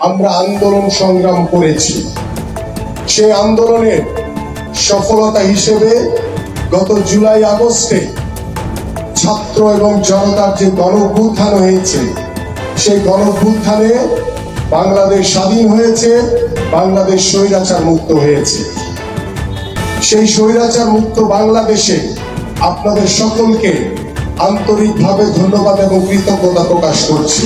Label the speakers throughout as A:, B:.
A: আমরা আন্দোলন সংগ্রাম করেছি। সেই আন্দোলনের সফলতা হিসেবে গত জুলাই আগস্টে ছাত্র এবং জনতার যে গণঅভ্যুত্থান হয়েছে, সেই গণঅভ্যুত্থানে বাংলাদেশ স্বাধীন হয়েছে, বাংলাদেশ স্বৈরাচার মুক্ত হয়েছে। সেই স্বৈরাচার মুক্ত বাংলাদেশে আপনাদের সকলকে আন্তরিকভাবে ধন্যবাদ এবং কৃতজ্ঞতা প্রকাশ করছি।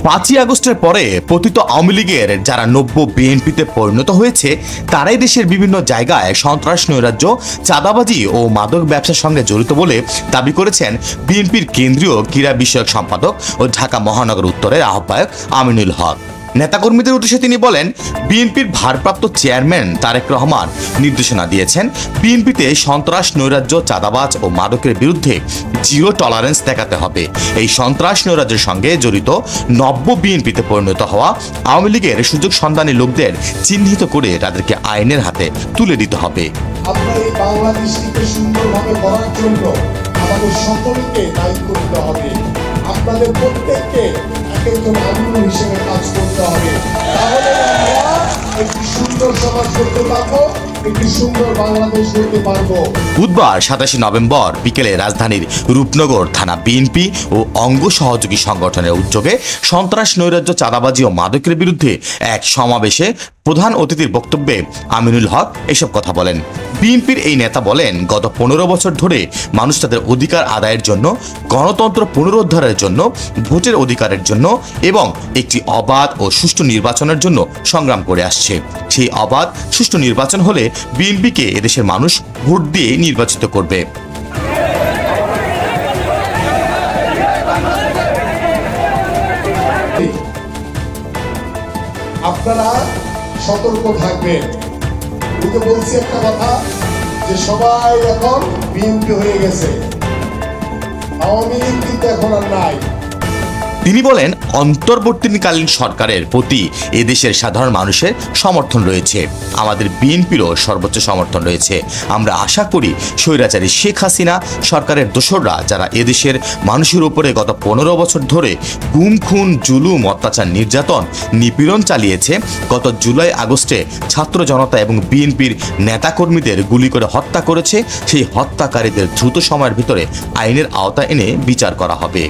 B: 5ই আগস্টের পরে পতিত আওয়ামী লীগের যারা নব্য বিএনপিতে পরিণত হয়েছে, তারাই দেশের বিভিন্ন জায়গায় সন্ত্রাস, নৈরাজ্য, চাঁদাবাজি ও মাদক ব্যবসার সঙ্গে জড়িত বলে দাবি করেছেন বিএনপির কেন্দ্রীয় ক্রীড়া বিষয়ক সম্পাদক ও ঢাকা মহানগর উত্তরের আহ্বায়ক আমিনুল হক। নেতাকর্মীদের উদ্দেশ্যে তিনি বলেন, বিএনপির ভারপ্রাপ্ত চেয়ারম্যান তারেক রহমান নির্দেশনা দিয়েছেন বিএনপিতে সন্ত্রাস, নৈরাজ্য, চাঁদাবাজ ও মাদকের বিরুদ্ধে জিরো টলারেন্স দেখাতে হবে। এই সন্ত্রাস, নৈরাজ্যের সঙ্গে জড়িত নব্য বিএনপিতে পরিণত হওয়া আওয়ামী লীগের সুযোগ সন্ধানী লোকদের চিহ্নিত করে তাদেরকে আইনের হাতে তুলে দিতে হবে।
A: আপনার এই বাংলাদেশটিকে সুন্দরভাবে গড়ার জন্য আমাদের সকলকে দায়িত্ব নিতে হবে। আপনাদের প্রত্যেককে একজন আন্দোলন হিসেবে কাজ করতে হবে। তাহলে আমরা একটি সুন্দর সমাজ করতে পারবো, একটি সুন্দর বাংলাদেশ করতে পারবো।
B: বুধবার 27 নভেম্বর বিকেলে রাজধানীর রূপনগর থানা বিএনপি ও অঙ্গ সহযোগী সংগঠনের উদ্যোগে সন্ত্রাস, নৈরাজ্য, চাঁদাবাজি ও মাদকের বিরুদ্ধে এক সমাবেশে প্রধান অতিথির বক্তব্যে আমিনুল হক এসব কথা বলেন। বিএনপির এই নেতা বলেন, গত 15 বছর ধরে মানুষ তাদের অধিকার আদায়ের জন্য, গণতন্ত্র পুনরুদ্ধারের জন্য, ভোটের অধিকারের জন্য এবং একটি অবাধ ও সুষ্ঠু নির্বাচনের জন্য সংগ্রাম করে আসছে। সেই অবাধ, সুষ্ঠু নির্বাচন হলে বিএনপিকে এদেশের মানুষ ভোট দিয়ে নির্বাচিত করবে।
A: আপনারা সতর্ক থাকবেন। বলছি একটা কথা, যে সবাই এখন বিএনপি হয়ে গেছে, আওয়ামী লীগ কিন্তু এখন আর নাই।
B: তিনি বলেন, অন্তর্বর্তীকালীন সরকারের প্রতি এদেশের সাধারণ মানুষের সমর্থন রয়েছে, আমাদের বিএনপিরও সর্বোচ্চ সমর্থন রয়েছে। আমরা আশা করি স্বৈরাচারী শেখ হাসিনা সরকারের দোসররা যারা এদেশের মানুষের উপরে গত 15 বছর ধরে গুম, খুন, জুলুম, অত্যাচার, নির্যাতন, নিপীড়ন চালিয়েছে, গত জুলাই আগস্টে ছাত্র জনতা এবং বিএনপির নেতাকর্মীদের গুলি করে হত্যা করেছে, সেই হত্যাকারীদের দ্রুত সময়ের ভিতরে আইনের আওতায় এনে বিচার করা হবে।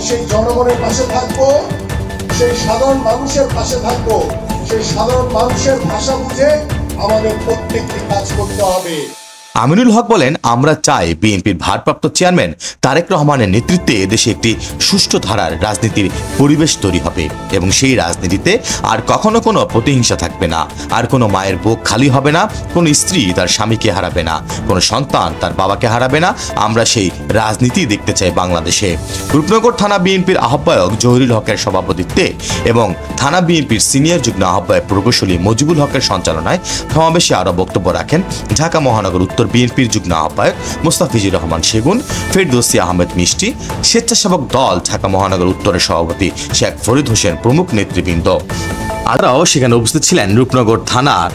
A: সেই জনগণের পাশে থাকবো, সেই সাধারণ মানুষের পাশে থাকবো, সেই সাধারণ মানুষের ভাষা বুঝে আমাদের প্রত্যেকটি কাজ করতে হবে।
B: আমিনুল হক বলেন, আমরা চাই বিএনপির ভারপ্রাপ্ত চেয়ারম্যান তারেক রহমানের নেতৃত্বে দেশে একটি সুষ্ঠু ধারার রাজনীতির পরিবেশ তৈরি হবে এবং সেই রাজনীতিতে আর কখনো কোনো প্রতিহিংসা থাকবে না, আর কোনো মায়ের বুক খালি হবে না, কোনো স্ত্রী তার স্বামীকে হারাবে না, কোনো সন্তান তার বাবাকে হারাবে না। আমরা সেই রাজনীতি দেখতে চাই বাংলাদেশে। রূপনগর থানা বিএনপির আহ্বায়ক জহিরুল হকের সভাপতিত্বে এবং থানা বিএনপির সিনিয়র যুগ্ম আহ্বায়ক প্রকৌশলী মজিবুল হকের সঞ্চালনায় সমাবেশে আরও বক্তব্য রাখেন ঢাকা মহানগর উত্তর বিএনপির যুগ্ম আহ্বায়ক মোস্তাফিজুর রহমান সেগুন, ফেরদৌসী আহমেদ মিষ্টি, স্বেচ্ছাসেবক দল ঢাকা মহানগর উত্তরের সভাপতি শেখ ফরিদ হোসেন প্রমুখ নেতৃবৃন্দ। আরও সেখানে উপস্থিত ছিলেন রূপনগর থানার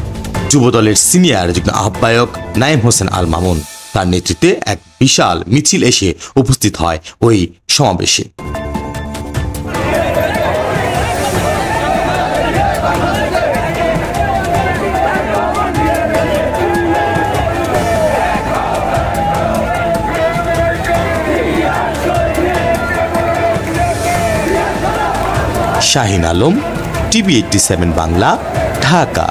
B: যুবদলের সিনিয়র যুগ্ম আহ্বায়ক নাইম হোসেন আল মামুন। তার নেতৃত্বে এক বিশাল মিছিল এসে উপস্থিত হয় ওই সমাবেশে। শাহিন আলম, টিভি 87 বাংলা, ঢাকা।